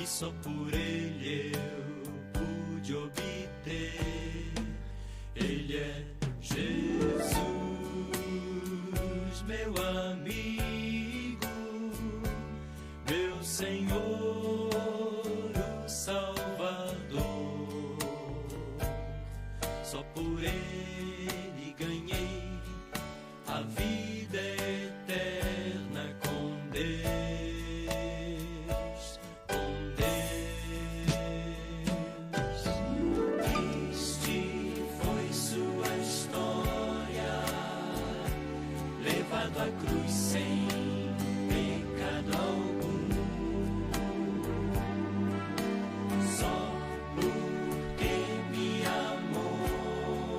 só por Ele eu pude obter. Ele é Jesus, meu amigo, meu Senhor, o Salvador. Só por Ele ganhei a vida eterna com Deus. Levado à cruz sem pecado algum, só porque me amou,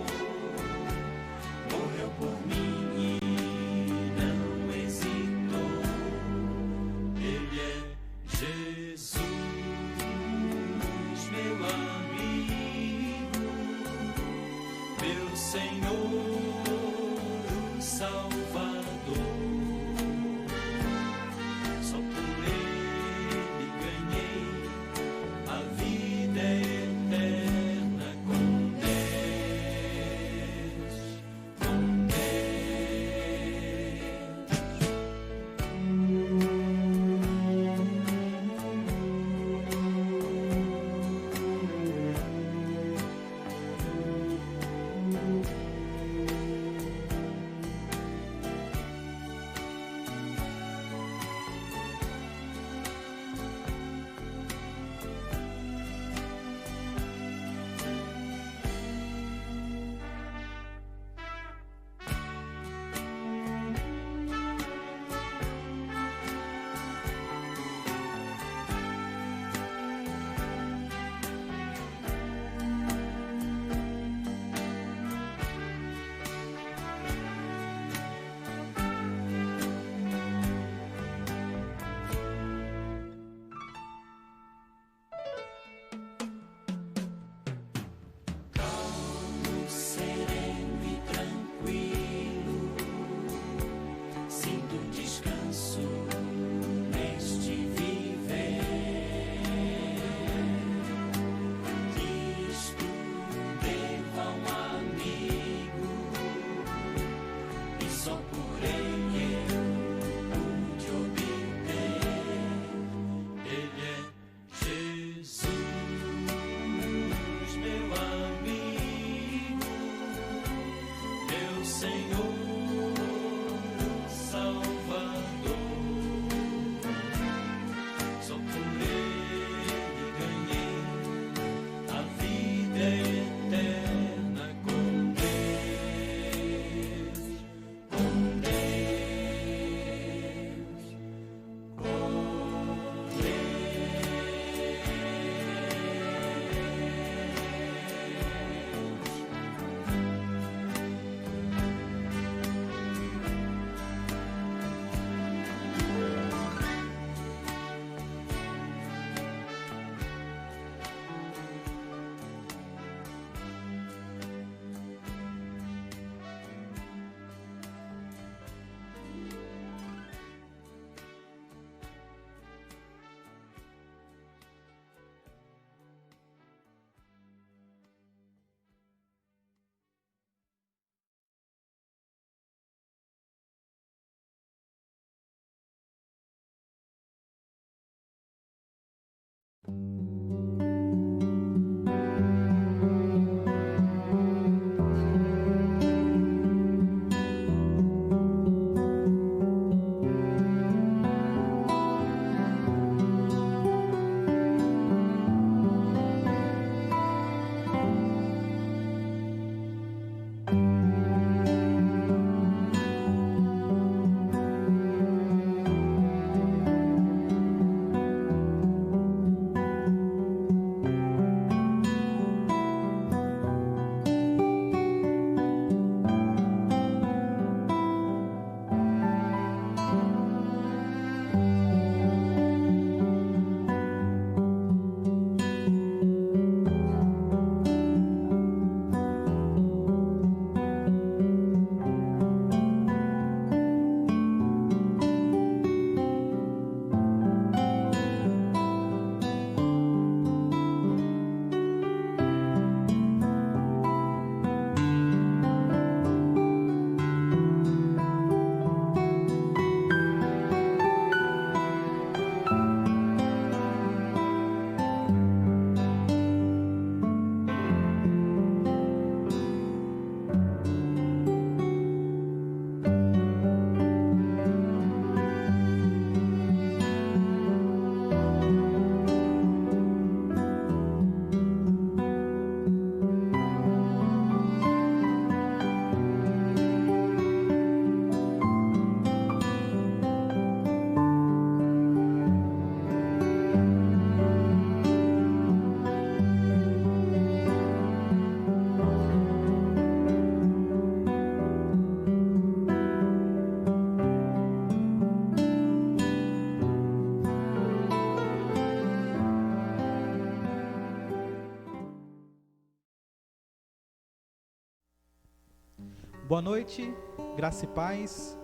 Boa noite, graça e paz.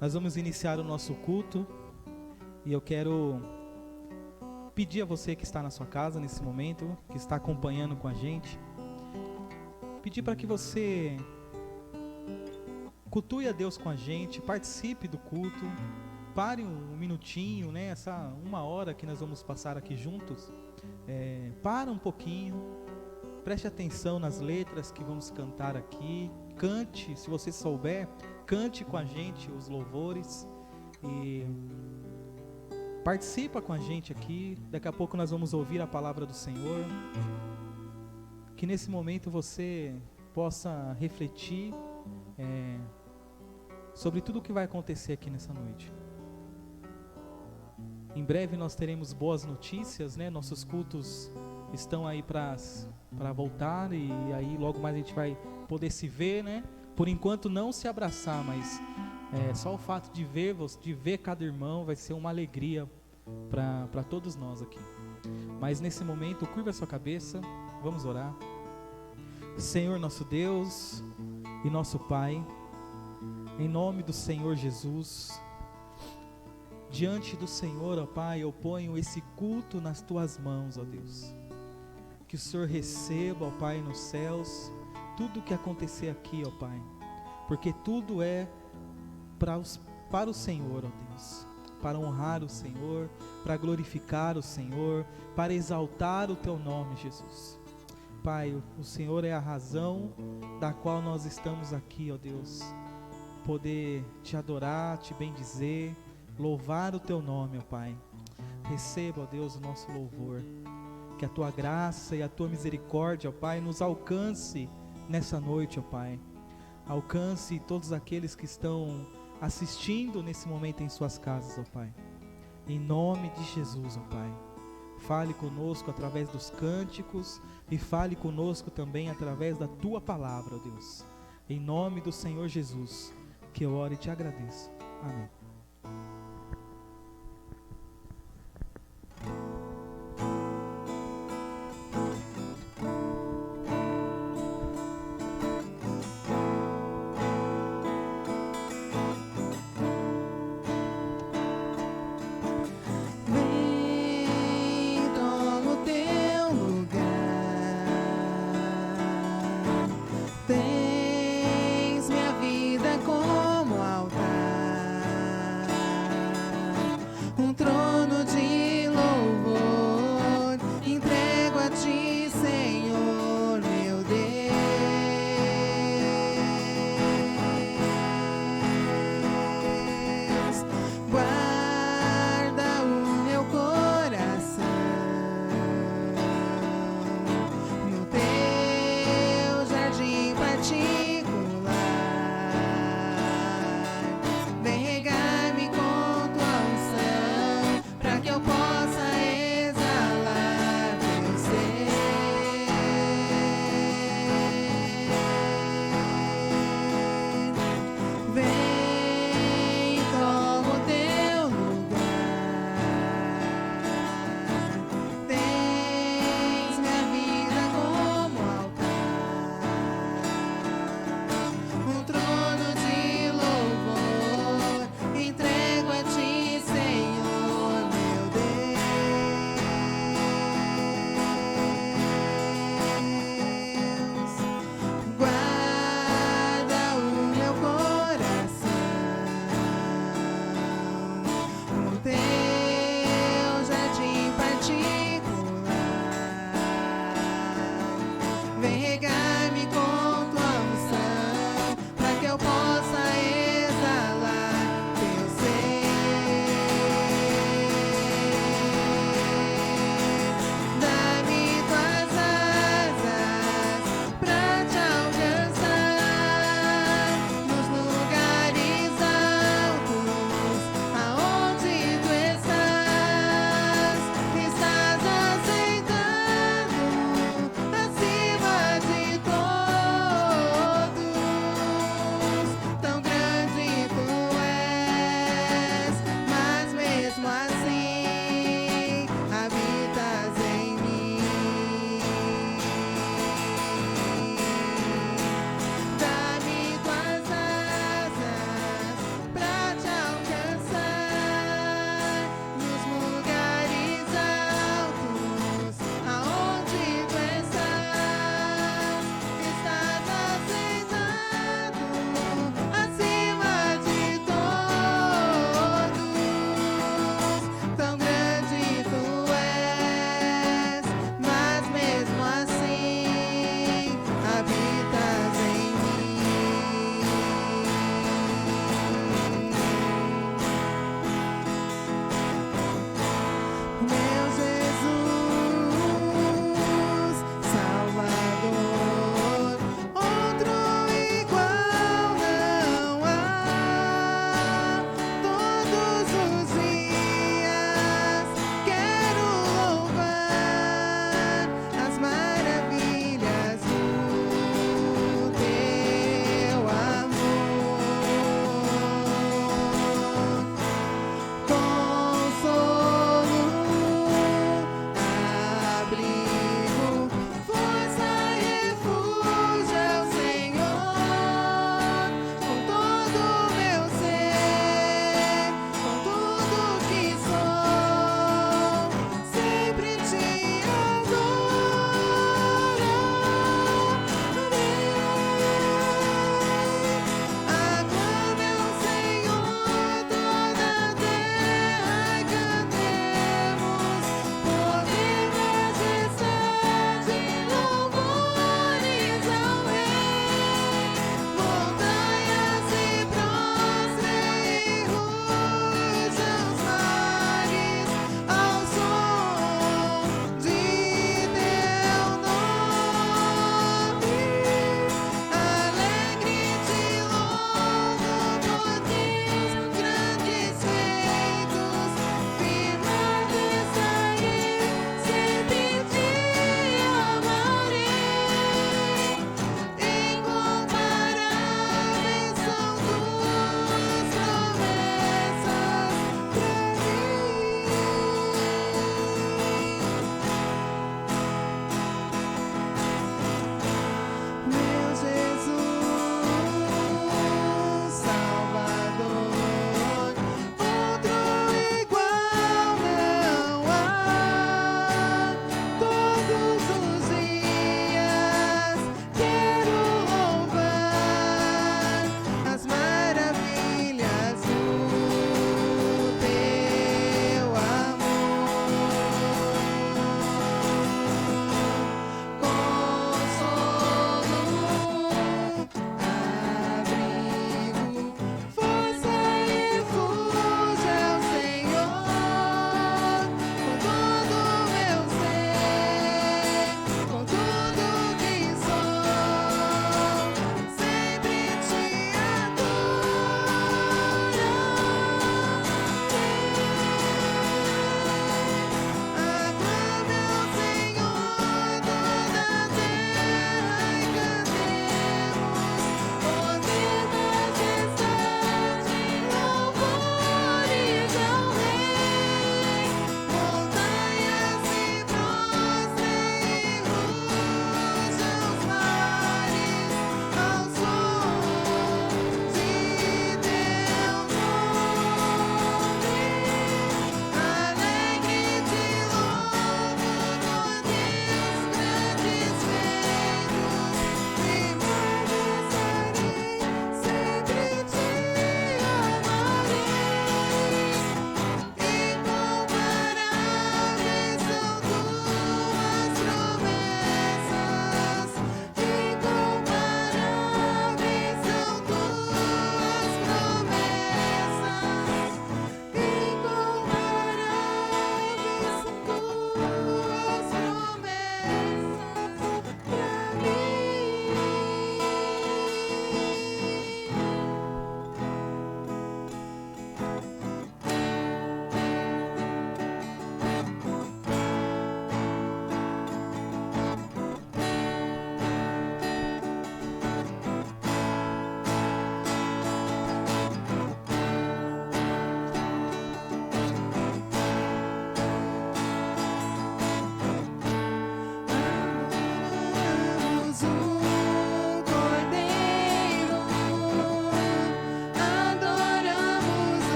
Nós vamos iniciar o nosso culto e eu quero pedir a você que está na sua casa nesse momento, que está acompanhando com a gente, pedir para que você cultue a Deus com a gente, participe do culto, pare um minutinho, né? Essa 1 hora que nós vamos passar aqui juntos, para um pouquinho, preste atenção nas letras que vamos cantar aqui, cante, se você souber, cante com a gente os louvores e participa com a gente aqui. Daqui a pouco nós vamos ouvir a palavra do Senhor, que nesse momento você possa refletir sobre tudo o que vai acontecer aqui nessa noite. Em breve nós teremos boas notícias, né? Nossos cultos estão aí para voltar e aí logo mais a gente vai poder se ver, né? Por enquanto não se abraçar, mas só o fato de ver cada irmão vai ser uma alegria para todos nós aqui. Mas nesse momento, curva a sua cabeça, vamos orar. Senhor nosso Deus e nosso Pai, em nome do Senhor Jesus, diante do Senhor, ó Pai, eu ponho esse culto nas Tuas mãos, ó Deus. Que o Senhor receba, ó Pai, nos céus, tudo o que acontecer aqui, ó Pai, porque tudo é para o Senhor, ó Deus, para honrar o Senhor, para glorificar o Senhor, para exaltar o Teu nome, Jesus. Pai, o Senhor é a razão da qual nós estamos aqui, ó Deus, poder Te adorar, Te bendizer, louvar o Teu nome, ó Pai. Receba, ó Deus, o nosso louvor. Que a Tua graça e a Tua misericórdia, ó Pai, nos alcance nessa noite, ó Pai. Alcance todos aqueles que estão assistindo nesse momento em suas casas, ó Pai. Em nome de Jesus, ó Pai. Fale conosco através dos cânticos e fale conosco também através da Tua palavra, ó Deus. Em nome do Senhor Jesus, que eu oro e Te agradeço. Amém. Tens minha vida como altar.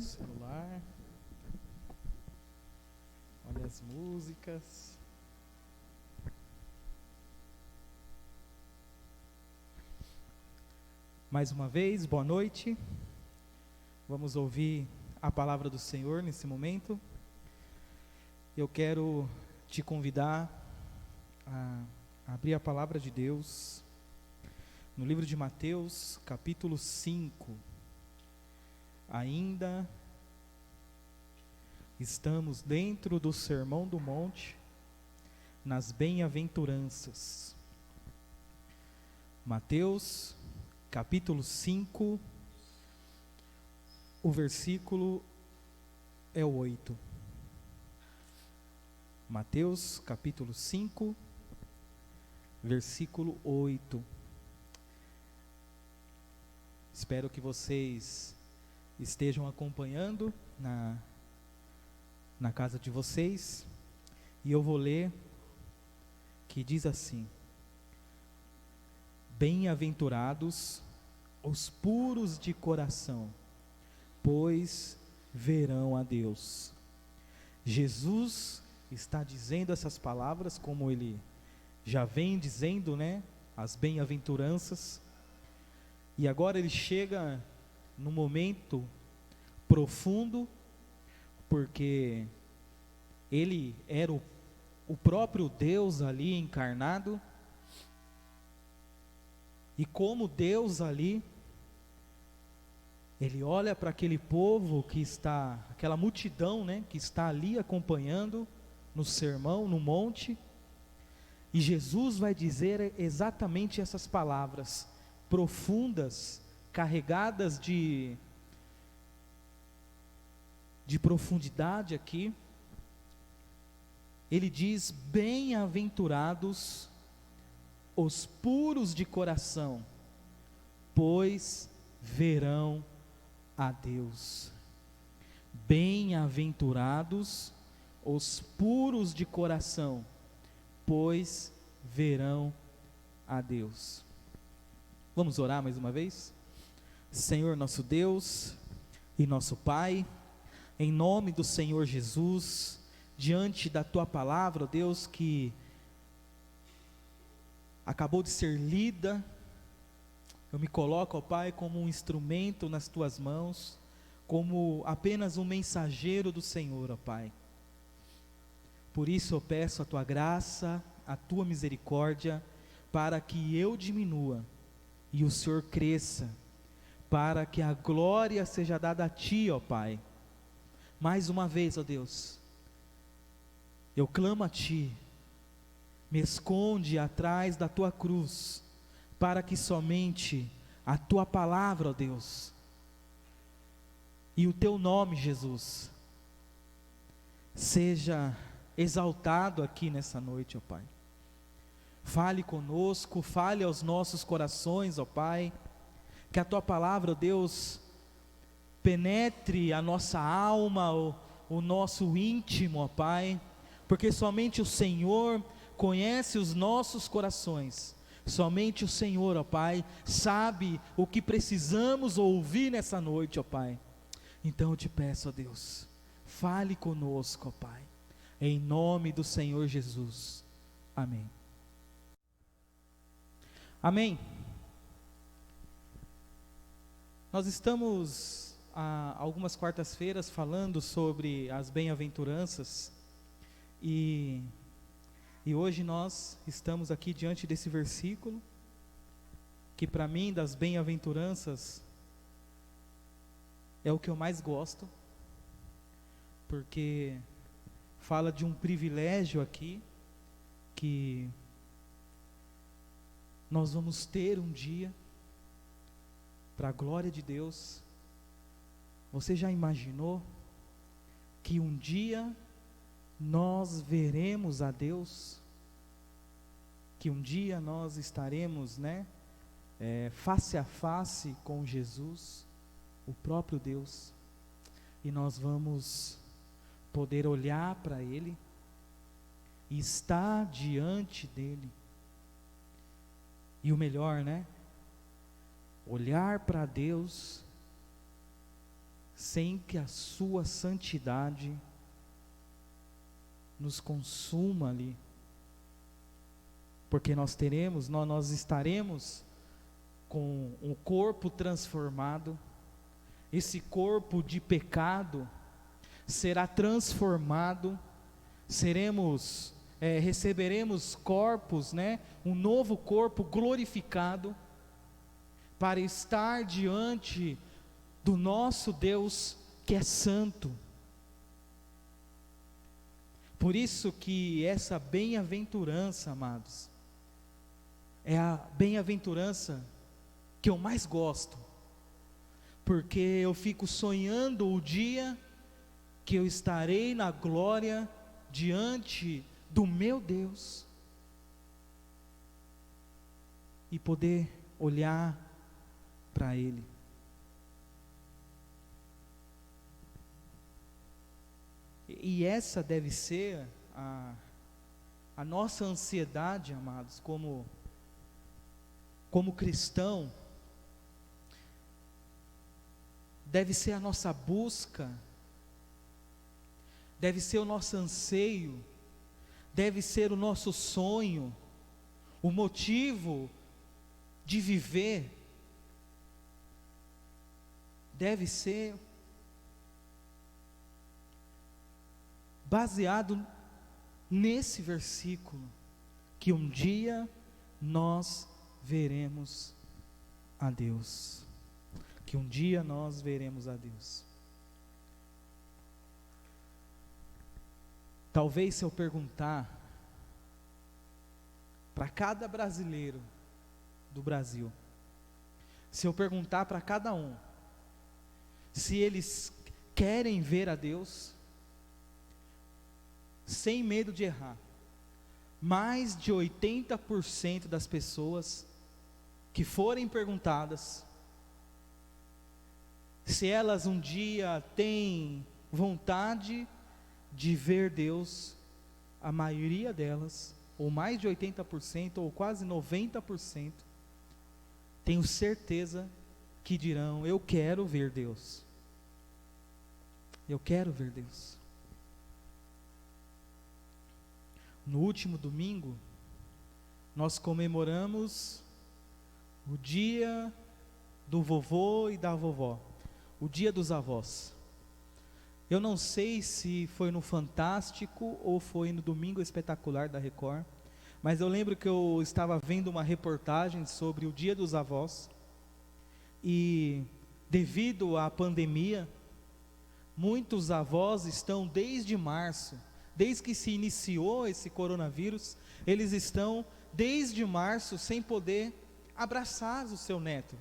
o celular. Olha as músicas. Mais uma vez, boa noite. Vamos ouvir a palavra do Senhor nesse momento. Eu quero te convidar a abrir a palavra de Deus no livro de Mateus, capítulo 5. Ainda estamos dentro do Sermão do Monte, nas bem-aventuranças. Mateus, capítulo 5, o versículo é o 8. Mateus, capítulo 5, versículo 8. Espero que vocês estejam acompanhando na casa de vocês, e eu vou ler, que diz assim: Bem-aventurados os puros de coração, pois verão a Deus. Jesus está dizendo essas palavras, como ele já vem dizendo, né? As bem-aventuranças. E agora ele chega num momento profundo, porque ele era o próprio Deus ali encarnado. E como Deus ali, ele olha para aquele povo que está, aquela multidão, né, que está ali acompanhando no sermão, no monte, e Jesus vai dizer exatamente essas palavras profundas, carregadas de profundidade aqui. Ele diz: bem-aventurados os puros de coração, pois verão a Deus. Bem-aventurados os puros de coração, pois verão a Deus. Vamos orar mais uma vez? Senhor nosso Deus e nosso Pai, em nome do Senhor Jesus, diante da Tua palavra, ó Deus, que acabou de ser lida, eu me coloco, ó Pai, como um instrumento nas Tuas mãos, como apenas um mensageiro do Senhor, ó Pai. Por isso eu peço a Tua graça, a Tua misericórdia, para que eu diminua e o Senhor cresça, para que a glória seja dada a Ti, ó Pai. Mais uma vez, ó Deus, eu clamo a Ti, me esconde atrás da Tua cruz, para que somente a Tua palavra, ó Deus, e o Teu nome, Jesus, seja exaltado aqui nessa noite, ó Pai. Fale conosco, fale aos nossos corações, ó Pai, que a Tua palavra, ó Deus, penetre a nossa alma, o nosso íntimo, ó Pai, porque somente o Senhor conhece os nossos corações, somente o Senhor, ó Pai, sabe o que precisamos ouvir nessa noite, ó Pai. Então eu te peço, ó Deus, fale conosco, ó Pai, em nome do Senhor Jesus, amém. Amém. Nós estamos há algumas quartas-feiras falando sobre as bem-aventuranças, e hoje nós estamos aqui diante desse versículo, que para mim, das bem-aventuranças, é o que eu mais gosto, porque fala de um privilégio aqui, que nós vamos ter um dia, para a glória de Deus. Você já imaginou que um dia nós veremos a Deus? Que um dia nós estaremos, face a face com Jesus, o próprio Deus, e nós vamos poder olhar para Ele e estar diante dEle. E o melhor, olhar para Deus sem que a sua santidade nos consuma ali. Porque nós estaremos com um corpo transformado. Esse corpo de pecado será transformado. Receberemos corpos, um novo corpo glorificado, para estar diante do nosso Deus que é santo. Por isso que essa bem-aventurança, amados, é a bem-aventurança que eu mais gosto, porque eu fico sonhando o dia que eu estarei na glória diante do meu Deus, e poder olhar para Ele. E essa deve ser a nossa ansiedade, amados, como cristão, deve ser a nossa busca, deve ser o nosso anseio, deve ser o nosso sonho, o motivo de viver, deve ser baseado nesse versículo, que um dia nós veremos a Deus, que um dia nós veremos a Deus. Talvez, se eu perguntar para cada brasileiro do Brasil, se eu perguntar para cada um, se eles querem ver a Deus, sem medo de errar, mais de 80% das pessoas que forem perguntadas, se elas um dia têm vontade de ver Deus, a maioria delas, ou mais de 80%, ou quase 90%, tenho certeza que dirão: eu quero ver Deus. Eu quero ver Deus. No último domingo, nós comemoramos o dia do vovô e da vovó, o dia dos avós. Eu não sei se foi no Fantástico ou foi no Domingo Espetacular da Record, mas eu lembro que eu estava vendo uma reportagem sobre o dia dos avós, e devido à pandemia, muitos avós estão desde março, desde que se iniciou esse coronavírus, eles estão desde março sem poder abraçar o seu neto,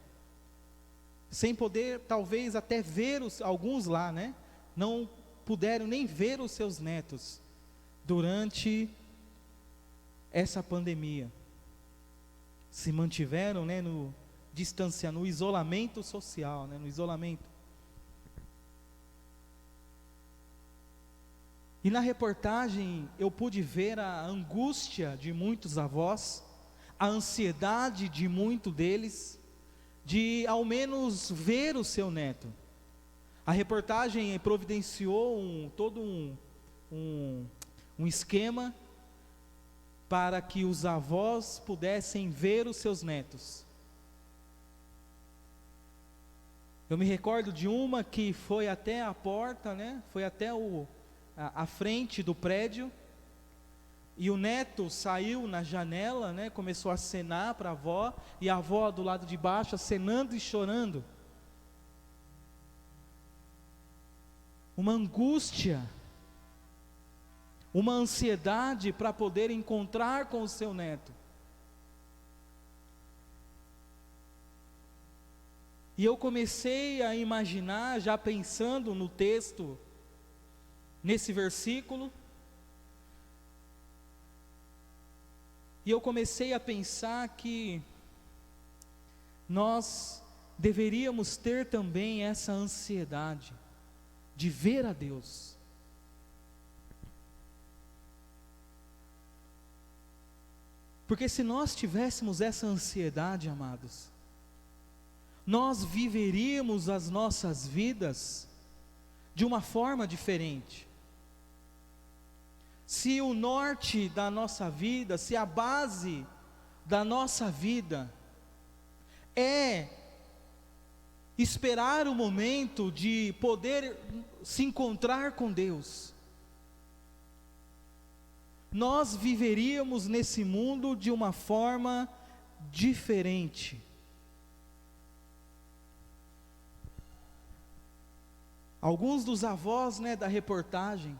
sem poder talvez até ver alguns lá, não puderam nem ver os seus netos durante essa pandemia. Se mantiveram, no distanciamento, no isolamento social, no isolamento. E na reportagem eu pude ver a angústia de muitos avós, a ansiedade de muitos deles, de ao menos ver o seu neto. A reportagem providenciou todo um esquema para que os avós pudessem ver os seus netos. Eu me recordo de uma que foi até a porta, foi até a frente do prédio, e o neto saiu na janela, começou a acenar para a avó, e a avó do lado de baixo acenando e chorando. Uma angústia, uma ansiedade para poder encontrar com o seu neto. E eu comecei a imaginar, já pensando no texto, nesse versículo, e eu comecei a pensar que nós deveríamos ter também essa ansiedade de ver a Deus. Porque se nós tivéssemos essa ansiedade, amados, nós viveríamos as nossas vidas de uma forma diferente. Se o norte da nossa vida, se a base da nossa vida é esperar o momento de poder se encontrar com Deus, nós viveríamos nesse mundo de uma forma diferente. Alguns dos avós, da reportagem,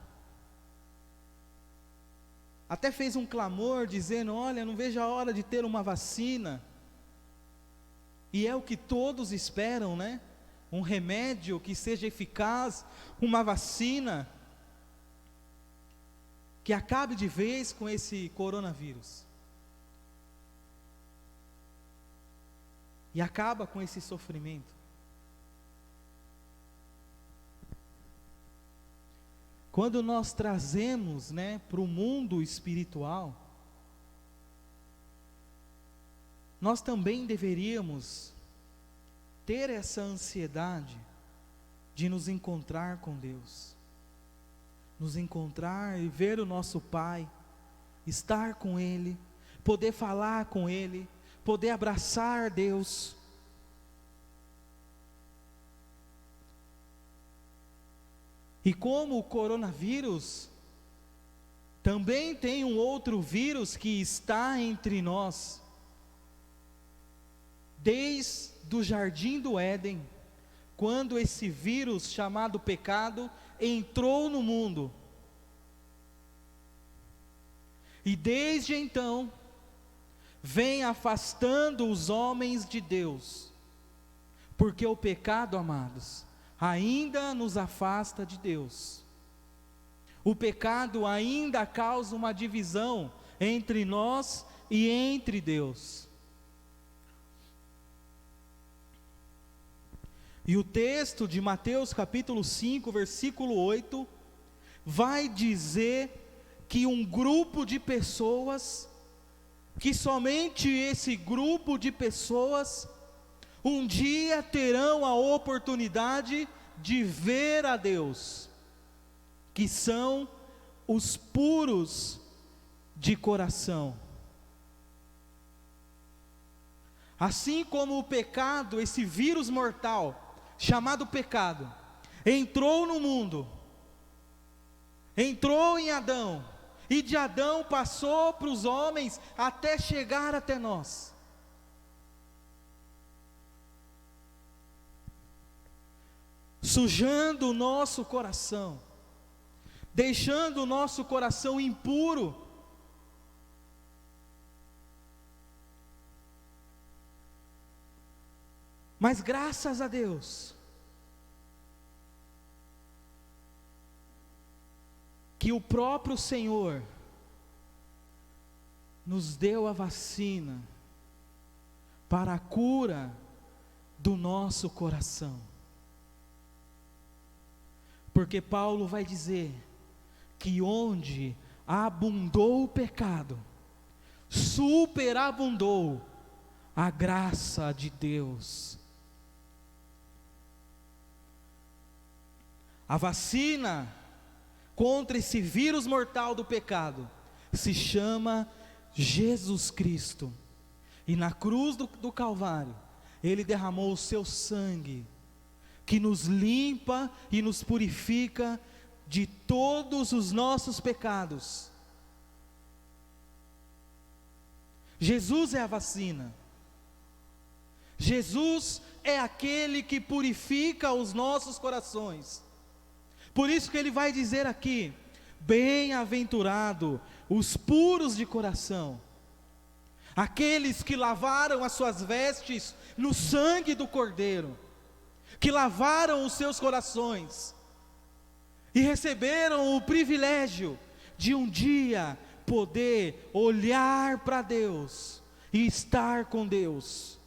até fez um clamor dizendo: olha, não vejo a hora de ter uma vacina. E é o que todos esperam, um remédio que seja eficaz, uma vacina que acabe de vez com esse coronavírus. E acaba com esse sofrimento. Quando nós trazemos, para o mundo espiritual, nós também deveríamos ter essa ansiedade de nos encontrar com Deus, nos encontrar e ver o nosso Pai, estar com Ele, poder falar com Ele, poder abraçar Deus. E como o coronavírus também tem um outro vírus que está entre nós, desde o jardim do Éden, quando esse vírus chamado pecado entrou no mundo. E desde então, vem afastando os homens de Deus, porque o pecado, amados, ainda nos afasta de Deus. O pecado ainda causa uma divisão entre nós e entre Deus. E o texto de Mateus capítulo 5, versículo 8, vai dizer que um grupo de pessoas, que somente esse grupo de pessoas, um dia terão a oportunidade de ver a Deus, que são os puros de coração. Assim como o pecado, esse vírus mortal, chamado pecado, entrou no mundo, entrou em Adão, e de Adão passou para os homens até chegar até nós. Sujando o nosso coração, deixando o nosso coração impuro. Mas graças a Deus, que o próprio Senhor nos deu a vacina para a cura do nosso coração. Porque Paulo vai dizer que onde abundou o pecado, superabundou a graça de Deus. A vacina contra esse vírus mortal do pecado se chama Jesus Cristo. E na cruz do Calvário, Ele derramou o seu sangue, que nos limpa e nos purifica de todos os nossos pecados. Jesus é a vacina. Jesus é aquele que purifica os nossos corações. Por isso que ele vai dizer aqui: bem-aventurado os puros de coração, aqueles que lavaram as suas vestes no sangue do Cordeiro, que lavaram os seus corações, e receberam o privilégio de um dia poder olhar para Deus e estar com Deus.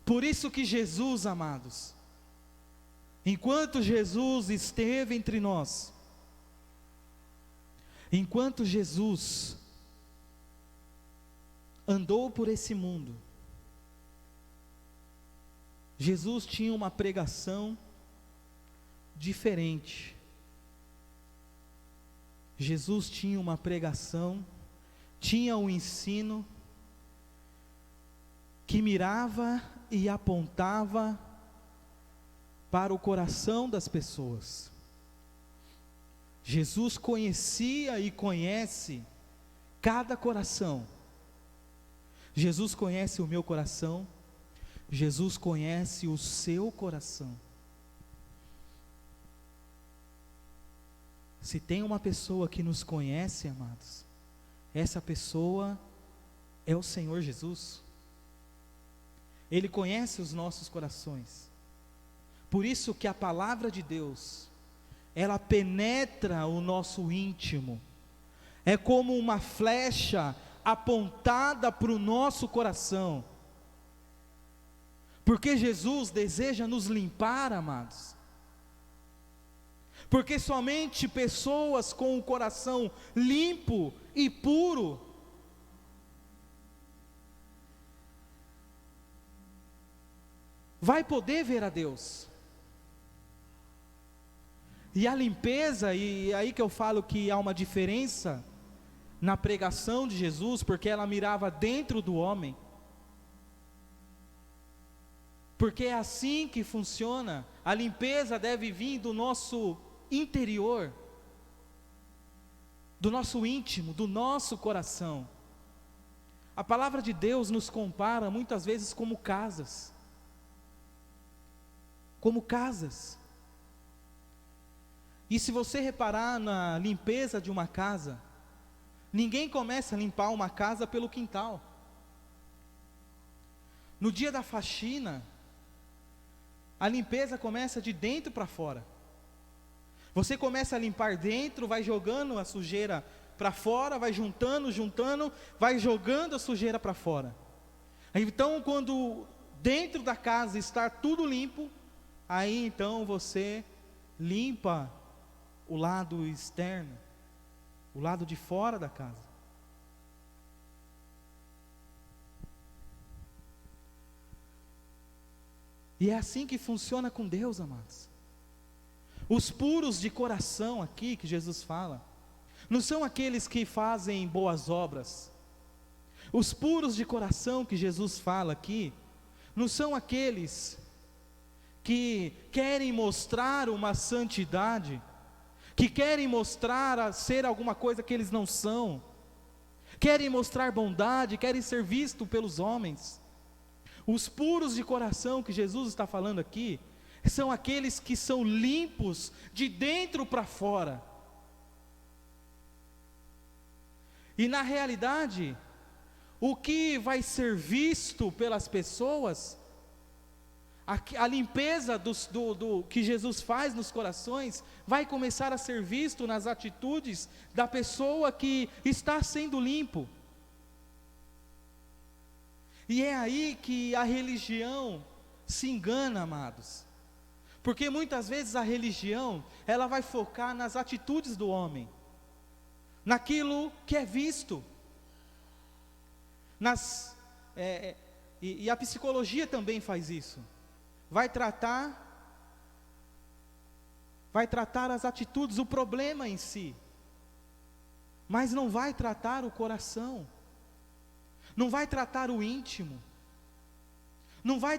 Por isso que Jesus, amados, enquanto Jesus esteve entre nós, enquanto Jesus andou por esse mundo, Jesus tinha uma pregação diferente. Jesus tinha uma pregação, tinha um ensino que mirava e apontava para o coração das pessoas. Jesus conhecia e conhece cada coração. Jesus conhece o meu coração, Jesus conhece o seu coração. Se tem uma pessoa que nos conhece, amados, essa pessoa é o Senhor Jesus. Ele conhece os nossos corações. Por isso que a palavra de Deus, ela penetra o nosso íntimo. É como uma flecha apontada para o nosso coração. Porque Jesus deseja nos limpar, amados. Porque somente pessoas com o coração limpo e puro vai poder ver a Deus. E a limpeza, e aí que eu falo que há uma diferença na pregação de Jesus, porque ela mirava dentro do homem. Porque é assim que funciona. A limpeza deve vir do nosso interior, do nosso íntimo, do nosso coração. A palavra de Deus nos compara muitas vezes como casas. Como casas. E se você reparar na limpeza de uma casa, ninguém começa a limpar uma casa pelo quintal. No dia da faxina, a limpeza começa de dentro para fora. Você começa a limpar dentro, vai jogando a sujeira para fora, vai juntando, vai jogando a sujeira para fora. Então, quando dentro da casa está tudo limpo, aí então você limpa o lado externo, o lado de fora da casa. E é assim que funciona com Deus, amados. Os puros de coração aqui que Jesus fala, não são aqueles que fazem boas obras. Os puros de coração que Jesus fala aqui, não são aqueles que querem mostrar uma santidade, que querem mostrar a ser alguma coisa que eles não são, querem mostrar bondade, querem ser vistos pelos homens. Os puros de coração que Jesus está falando aqui, são aqueles que são limpos de dentro para fora. E na realidade, o que vai ser visto pelas pessoas, a limpeza do que Jesus faz nos corações, vai começar a ser visto nas atitudes da pessoa que está sendo limpo. E é aí que a religião se engana, amados. Porque muitas vezes a religião, ela vai focar nas atitudes do homem, naquilo que é visto. E a psicologia também faz isso. Vai tratar as atitudes, o problema em si, mas não vai tratar o coração, não vai tratar o íntimo, não vai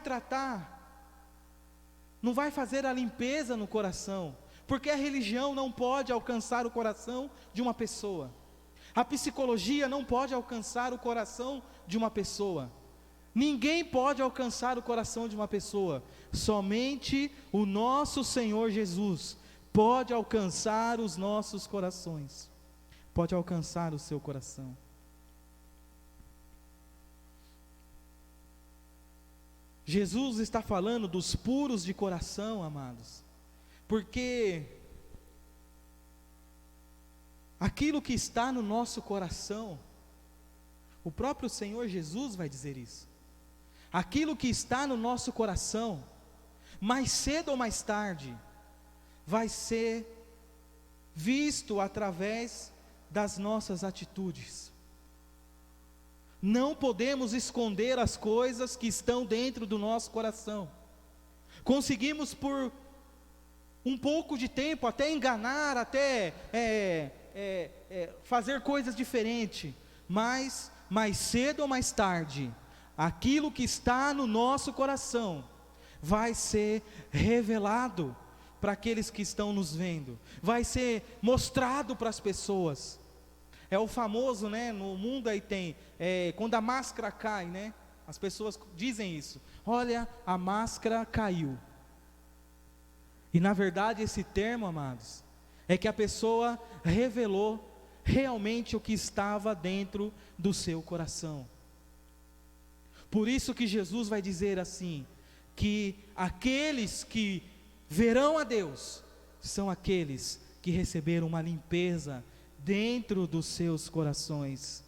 fazer a limpeza no coração, porque a religião não pode alcançar o coração de uma pessoa, a psicologia não pode alcançar o coração de uma pessoa, ninguém pode alcançar o coração de uma pessoa, somente o nosso Senhor Jesus pode alcançar os nossos corações, pode alcançar o seu coração. Jesus está falando dos puros de coração, amados, porque aquilo que está no nosso coração, o próprio Senhor Jesus vai dizer isso, aquilo que está no nosso coração, mais cedo ou mais tarde, vai ser visto através das nossas atitudes. Não podemos esconder as coisas que estão dentro do nosso coração. Conseguimos por um pouco de tempo, até enganar, até fazer coisas diferentes, mas mais cedo ou mais tarde, aquilo que está no nosso coração vai ser revelado para aqueles que estão nos vendo, vai ser mostrado para as pessoas. É o famoso, né? No mundo aí tem, quando a máscara cai, né? As pessoas dizem isso: olha, a máscara caiu. E na verdade esse termo, amados, é que a pessoa revelou realmente o que estava dentro do seu coração. Por isso que Jesus vai dizer assim, que aqueles que verão a Deus são aqueles que receberam uma limpeza dentro dos seus corações.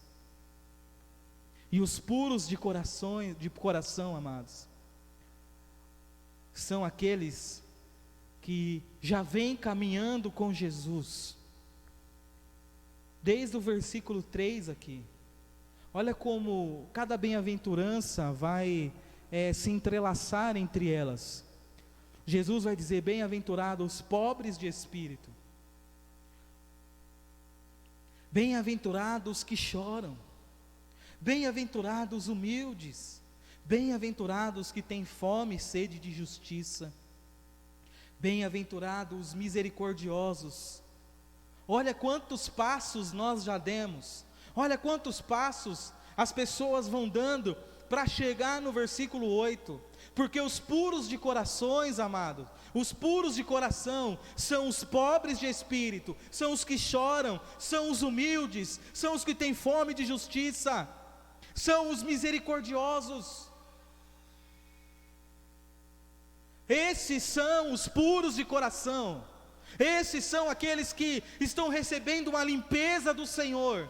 E os puros de coração, amados, são aqueles que já vêm caminhando com Jesus. Desde o versículo 3 aqui, olha como cada bem-aventurança vai se entrelaçar entre elas. Jesus vai dizer: bem-aventurados os pobres de espírito, bem-aventurados que choram, bem-aventurados humildes, bem-aventurados que têm fome e sede de justiça, bem-aventurados misericordiosos. Olha quantos passos nós já demos, olha quantos passos as pessoas vão dando para chegar no versículo 8, porque os puros de corações, amados, os puros de coração, são os pobres de espírito, são os que choram, são os humildes, são os que têm fome de justiça, são os misericordiosos. Esses são os puros de coração, esses são aqueles que estão recebendo uma limpeza do Senhor,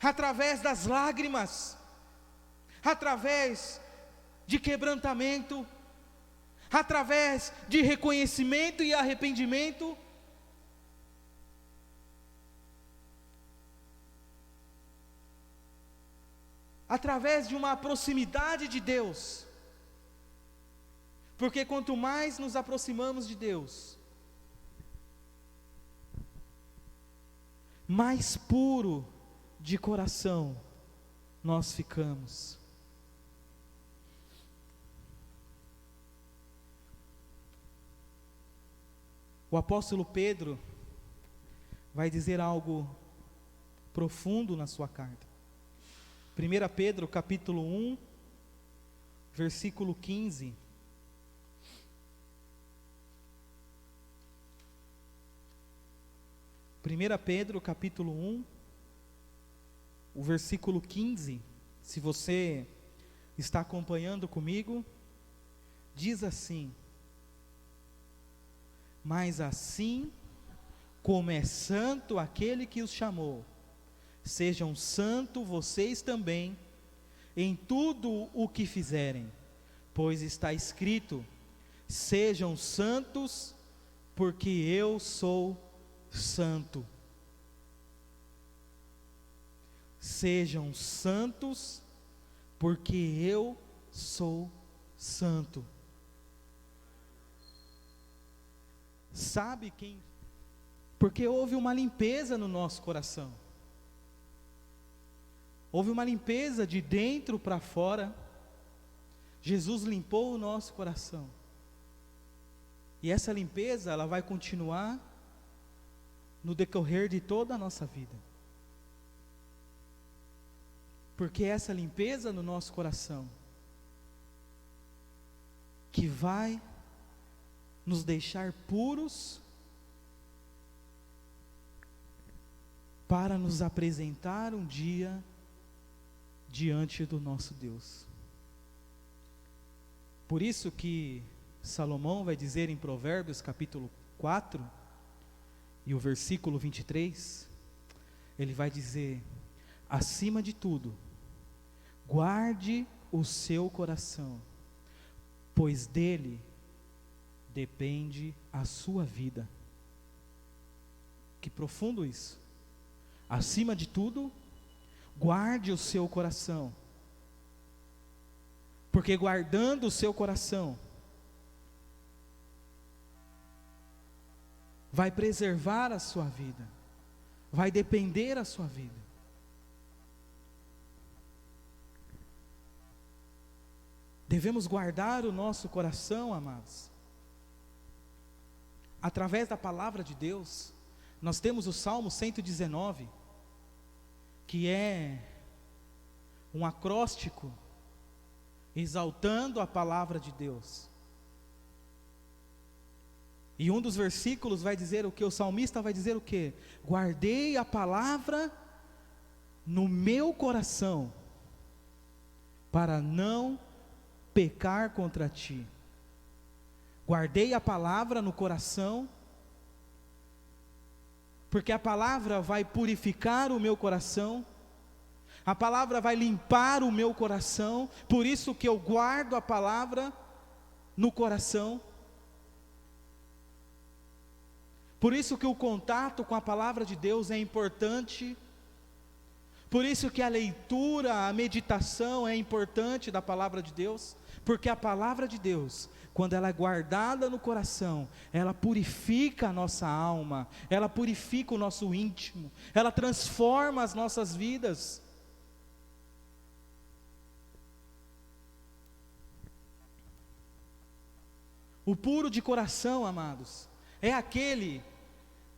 através das lágrimas, através de quebrantamento, através de reconhecimento e arrependimento. Através de uma proximidade de Deus, porque quanto mais nos aproximamos de Deus, mais puro de coração nós ficamos. O apóstolo Pedro vai dizer algo profundo na sua carta. 1 Pedro capítulo 1, versículo 15. Pedro capítulo 1, o versículo 15, se você está acompanhando comigo, diz assim: mas assim como é santo aquele que os chamou, sejam santos vocês também, em tudo o que fizerem, pois está escrito: sejam santos, porque eu sou santo. Sejam santos, porque eu sou santo. Sabe quem? Porque houve uma limpeza no nosso coração. Houve uma limpeza de dentro para fora. Jesus limpou o nosso coração. E essa limpeza, ela vai continuar no decorrer de toda a nossa vida. Porque essa limpeza no nosso coração que vai nos deixar puros para nos apresentar um dia diante do nosso Deus. Por isso que Salomão vai dizer em Provérbios capítulo 4 e o versículo 23, ele vai dizer: acima de tudo, guarde o seu coração, pois dele depende a sua vida. Que profundo isso. Acima de tudo, guarde o seu coração, porque guardando o seu coração, vai preservar a sua vida, vai depender a sua vida. Devemos guardar o nosso coração, amados, através da palavra de Deus. Nós temos o Salmo 119, que é um acróstico exaltando a palavra de Deus. E um dos versículos vai dizer o que? O salmista vai dizer o que? Guardei a palavra no meu coração, para não pecar contra ti. Guardei a palavra no coração, porque a palavra vai purificar o meu coração, a palavra vai limpar o meu coração, por isso que eu guardo a palavra no coração. Por isso que o contato com a palavra de Deus é importante, por isso que a leitura, a meditação é importante da palavra de Deus, porque a palavra de Deus, quando ela é guardada no coração, ela purifica a nossa alma, ela purifica o nosso íntimo, ela transforma as nossas vidas. O puro de coração, amados, é aquele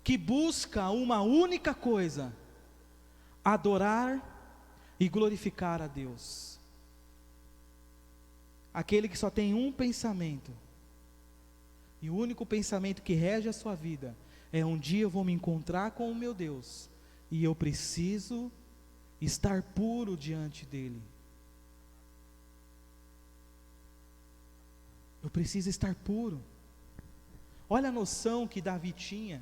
que busca uma única coisa: adorar e glorificar a Deus. Aquele que só tem um pensamento, e o único pensamento que rege a sua vida é: um dia eu vou me encontrar com o meu Deus, e eu preciso estar puro diante dEle. Eu preciso estar puro. Olha a noção que Davi tinha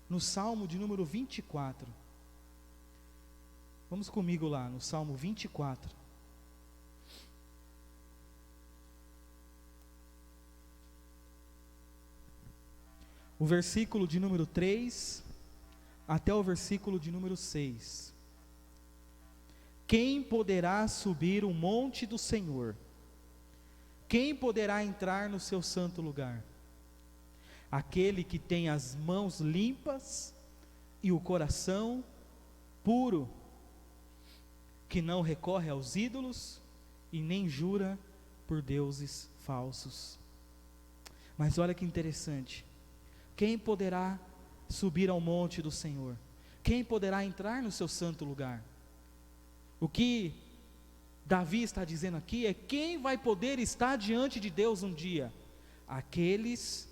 no Salmo de número 24. Vamos comigo lá no Salmo 24. O versículo de número 3 até o versículo de número 6. Quem poderá subir o monte do Senhor? Quem poderá entrar no seu santo lugar? Aquele que tem as mãos limpas e o coração puro, que não recorre aos ídolos e nem jura por deuses falsos. Mas olha que interessante. Quem poderá subir ao monte do Senhor? Quem poderá entrar no seu santo lugar? O que Davi está dizendo aqui é: quem vai poder estar diante de Deus um dia? Aqueles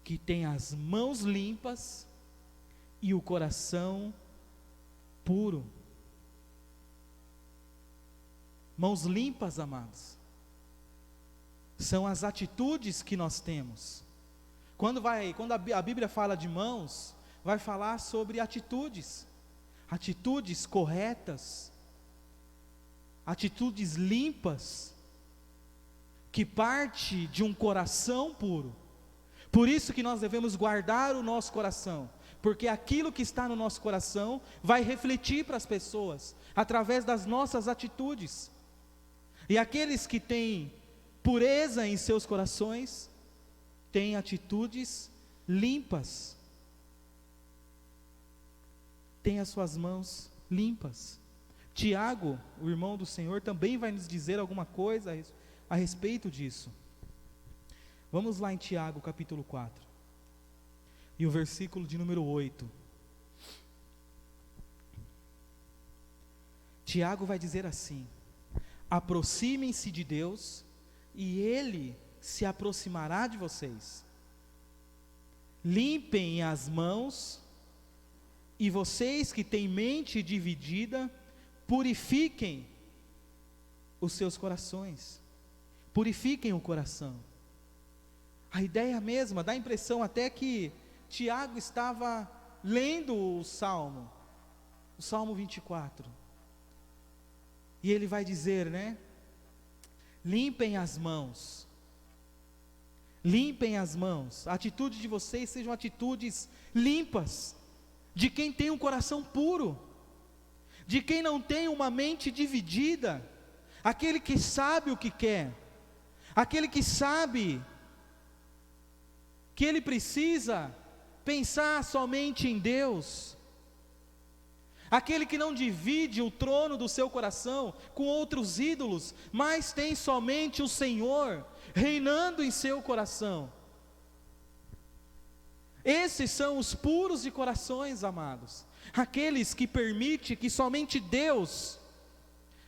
que têm as mãos limpas e o coração puro. Mãos limpas, amados, são as atitudes que nós temos. Quando a Bíblia fala de mãos, vai falar sobre atitudes corretas, atitudes limpas, que parte de um coração puro. Por isso que nós devemos guardar o nosso coração, porque aquilo que está no nosso coração vai refletir para as pessoas, através das nossas atitudes. E aqueles que têm pureza em seus corações, têm atitudes limpas, têm as suas mãos limpas. Tiago, o irmão do Senhor, também vai nos dizer alguma coisa a respeito disso. Vamos lá em Tiago capítulo 4, e o versículo de número 8. Tiago vai dizer assim: aproximem-se de Deus, e Ele se aproximará de vocês. Limpem as mãos, e vocês que têm mente dividida, purifiquem os seus corações. Purifiquem o coração. A ideia mesma, dá a impressão até que Tiago estava lendo o Salmo 24. E ele vai dizer, né? Limpem as mãos. Limpem as mãos. A atitude de vocês sejam atitudes limpas, de quem tem um coração puro, de quem não tem uma mente dividida, aquele que sabe o que quer, aquele que sabe que ele precisa pensar somente em Deus, aquele que não divide o trono do seu coração com outros ídolos, mas tem somente o Senhor reinando em seu coração. Esses são os puros de corações, amados, aqueles que permitem que somente Deus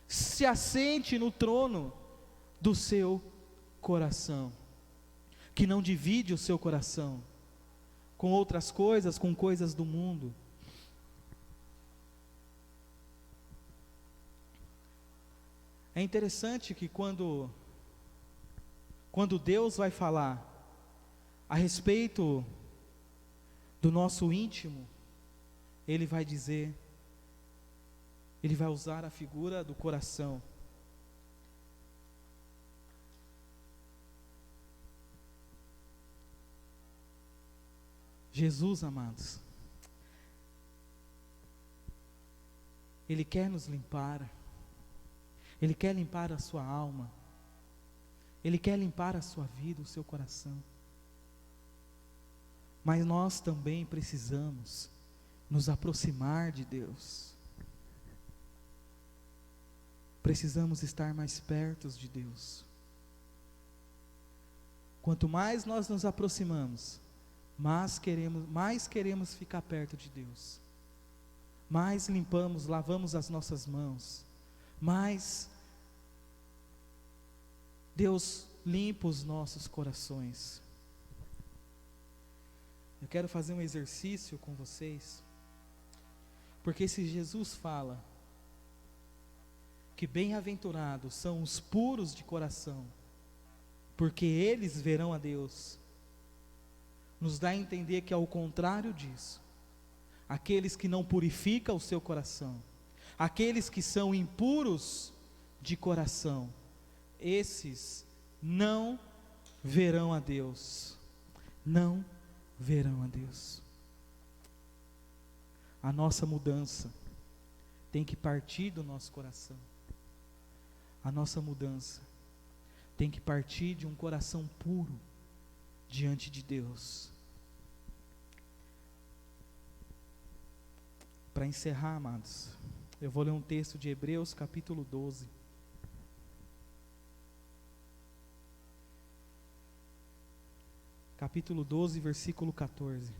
se assente no trono do seu coração, que não divide o seu coração com outras coisas, com coisas do mundo. É interessante que quando Deus vai falar a respeito do nosso íntimo, Ele vai dizer, Ele vai usar a figura do coração. Jesus, amados, Ele quer nos limpar, Ele quer limpar a sua alma, Ele quer limpar a sua vida, o seu coração. Mas nós também precisamos nos aproximar de Deus. Precisamos estar mais perto de Deus. Quanto mais nós nos aproximamos, mais queremos ficar perto de Deus. Mais limpamos, lavamos as nossas mãos. Mais Deus limpa os nossos corações. Eu quero fazer um exercício com vocês, porque se Jesus fala que bem-aventurados são os puros de coração, porque eles verão a Deus, nos dá a entender que ao contrário disso, aqueles que não purificam o seu coração, aqueles que são impuros de coração, esses não verão a Deus, não verão a Deus. A nossa mudança tem que partir do nosso coração. A nossa mudança tem que partir de um coração puro diante de Deus. Para encerrar, amados, eu vou ler um texto de Hebreus capítulo 12. Capítulo 12, versículo 14.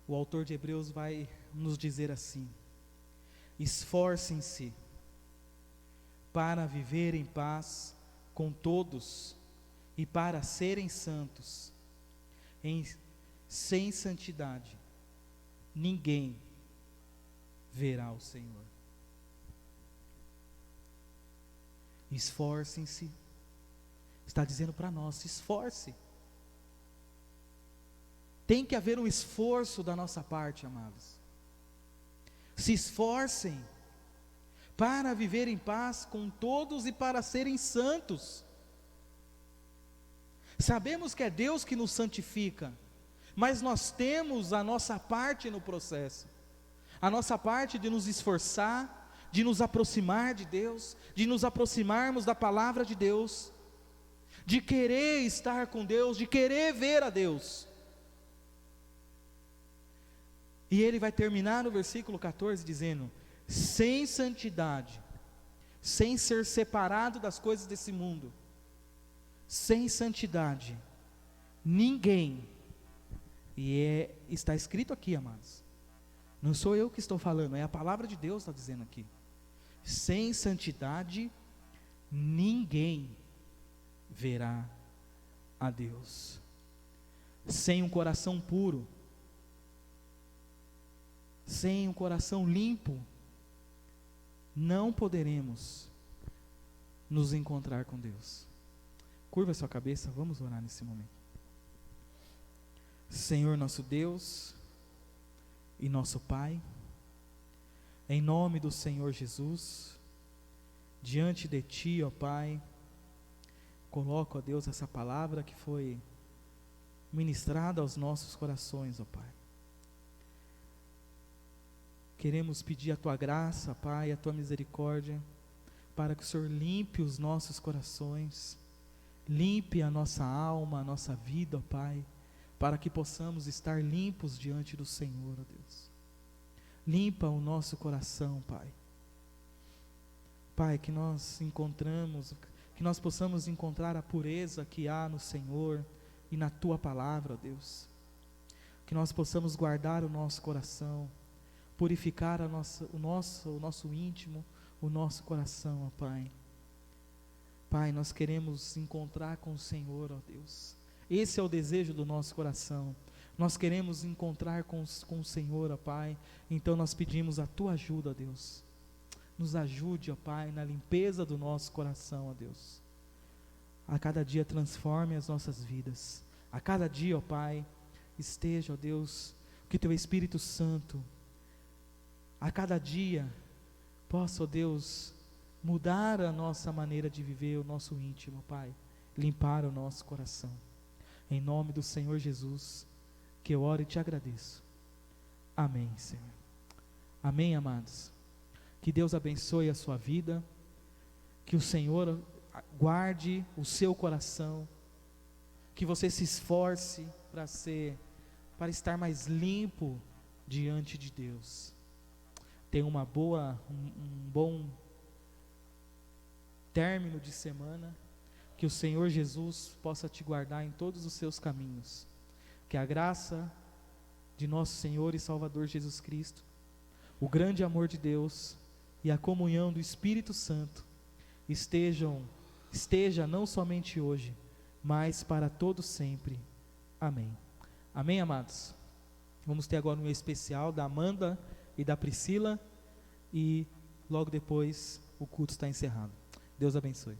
O autor de Hebreus vai nos dizer assim: esforcem-se para viver em paz com todos e para serem santos. Sem santidade ninguém verá o Senhor. Esforcem-se. Está dizendo para nós, se esforce. Tem que haver um esforço da nossa parte, amados. Se esforcem para viver em paz com todos e para serem santos. Sabemos que é Deus que nos santifica, mas nós temos a nossa parte no processo. A nossa parte de nos esforçar, de nos aproximar de Deus, de nos aproximarmos da palavra de Deus, de querer estar com Deus, de querer ver a Deus. E ele vai terminar no versículo 14 dizendo: sem santidade, sem ser separado das coisas desse mundo, sem santidade, ninguém, está escrito aqui, amados, não sou eu que estou falando, é a palavra de Deus que está dizendo aqui, sem santidade, ninguém verá a Deus. Sem um coração puro, sem um coração limpo, não poderemos nos encontrar com Deus. Curva a sua cabeça, vamos orar nesse momento. Senhor nosso Deus e nosso Pai, em nome do Senhor Jesus, diante de Ti, ó Pai, coloco, ó Deus, essa palavra que foi ministrada aos nossos corações, ó Pai. Queremos pedir a Tua graça, Pai, a Tua misericórdia, para que o Senhor limpe os nossos corações, Limpe a nossa alma, a nossa vida, ó Pai, para que possamos estar limpos diante do Senhor, ó Deus. Limpa o nosso coração, Pai. Pai, que nós possamos encontrar a pureza que há no Senhor e na Tua palavra, ó Deus. Que nós possamos guardar o nosso coração, purificar o nosso íntimo, o nosso coração, ó Pai. Pai, nós queremos encontrar com o Senhor, ó Deus. Esse é o desejo do nosso coração. Nós queremos encontrar com o Senhor, ó Pai. Então nós pedimos a Tua ajuda, ó Deus. Nos ajude, ó Pai, na limpeza do nosso coração, ó Deus. A cada dia transforme as nossas vidas. A cada dia, ó Pai, esteja, ó Deus, que Teu Espírito Santo, a cada dia, possa, ó Deus, mudar a nossa maneira de viver, o nosso íntimo, Pai, limpar o nosso coração. Em nome do Senhor Jesus, que eu oro e te agradeço. Amém, Senhor. Amém, amados. Que Deus abençoe a sua vida, que o Senhor guarde o seu coração, que você se esforce para estar mais limpo diante de Deus. Tenha um bom término de semana, que o Senhor Jesus possa te guardar em todos os seus caminhos, que a graça de nosso Senhor e Salvador Jesus Cristo, o grande amor de Deus e a comunhão do Espírito Santo esteja não somente hoje, mas para todo sempre. Amém. Amém, amados? Vamos ter agora um especial da Amanda e da Priscila, e logo depois o culto está encerrado. Deus abençoe.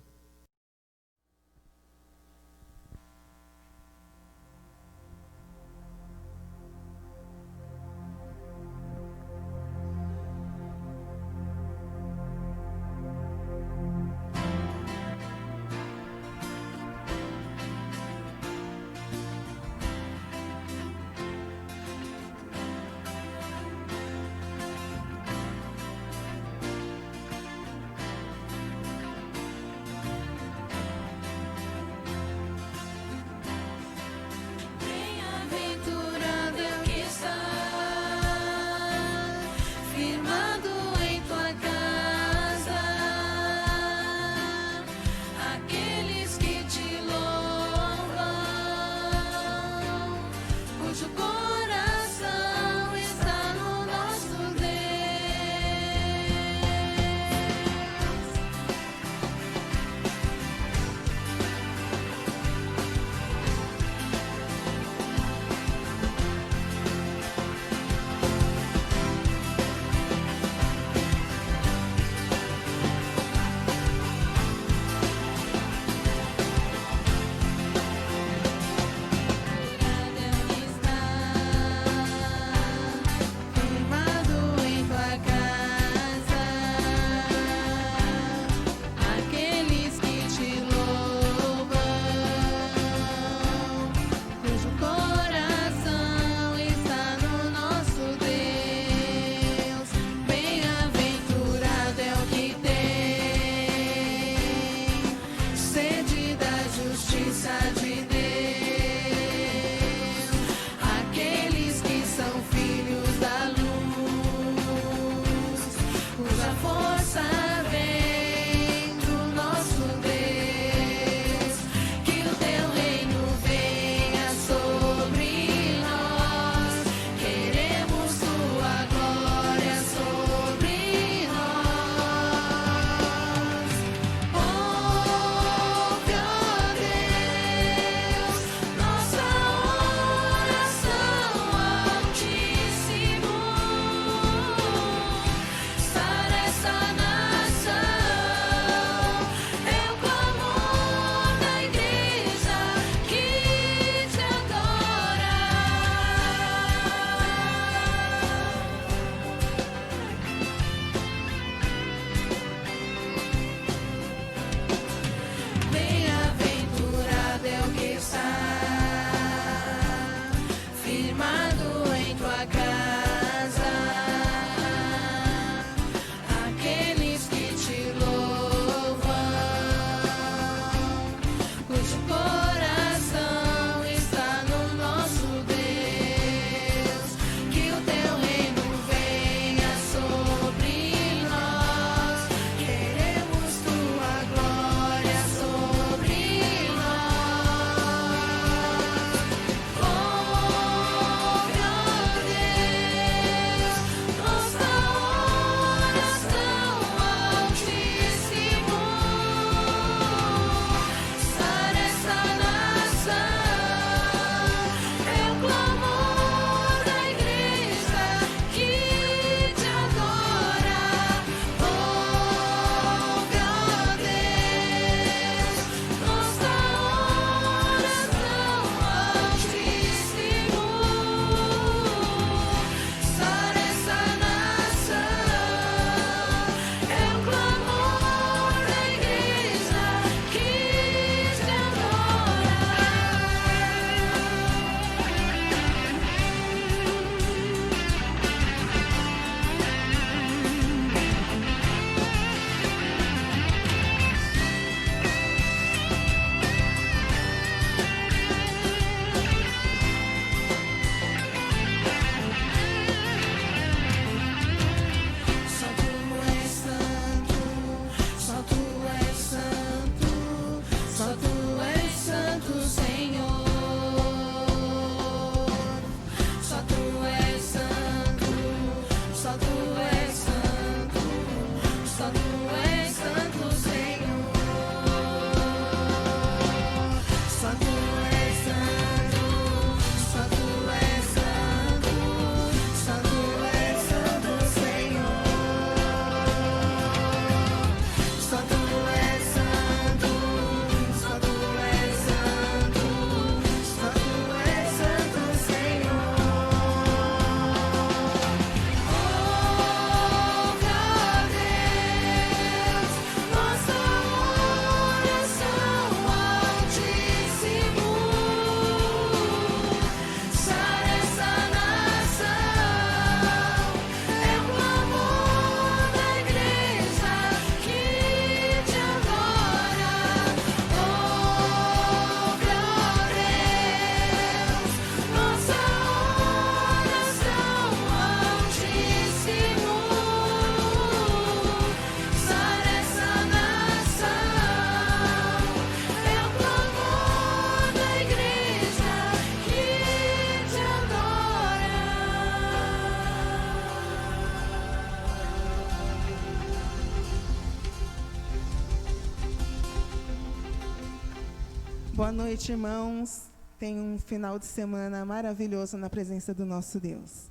Boa noite, irmãos. Tenham um final de semana maravilhoso na presença do nosso Deus.